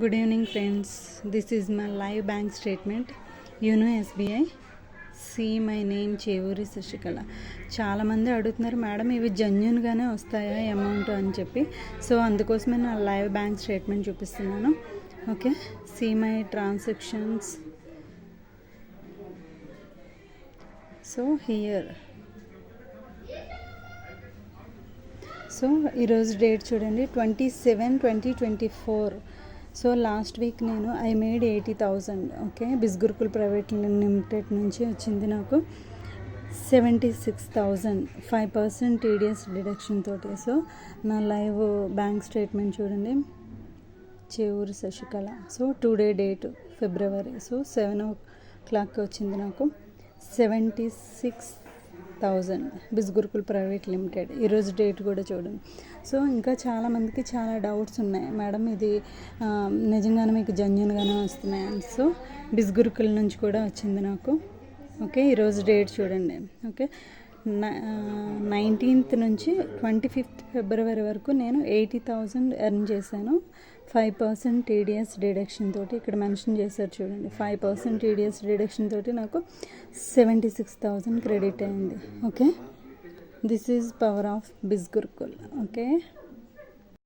Good evening friends. This is my live bank statement. You know SBI. See my name Chevuri Sasikala. చాలామంది అడుగుతున్నారు madam ఇవి జెన్యూన్గానే వస్తాయా amount అని చెప్పి. సో అందుకోసమే నా లైవ్ బ్యాంక్ స్టేట్మెంట్ చూపిస్తున్నాను. Okay, see my transactions. So here. So ఈరోజు డేట్ చూడండి 27/20/24. సో లాస్ట్ వీక్ నేను I made 80,000. Okay, Bisgurukul private limited నుంచి వచ్చింది నాకు 76,000 5% TDS డిడక్షన్ తోటి. సో నా లైవ్ బ్యాంక్ స్టేట్మెంట్ చూడండి, Chevuri Sasikala. So today date February. So 7 o'clock వచ్చింది నాకు 76,000 బిస్గురుకుల్ ప్రైవేట్ లిమిటెడ్. ఈరోజు డేట్ కూడా చూడండి. సో ఇంకా చాలామందికి చాలా డౌట్స్ ఉన్నాయి, మేడం ఇది నిజంగానే మీకు జెన్యూన్గానే వస్తున్నాయని. సో బిస్గురుకుల్ నుంచి కూడా వచ్చింది నాకు. ఓకే, ఈరోజు డేట్ చూడండి. ఓకే, 19th నుంచి 25th ఫిబ్రవరి వరకు నేను 80,000 ఎర్న్ చేశాను 5% TDS డిడక్షన్ తోటి. ఇక్కడ మెన్షన్ చేశారు చూడండి, 5% TDS డిడక్షన్ తోటి నాకు 76,000 క్రెడిట్ అయింది. Okay, this is power of Bisgurukul. Okay.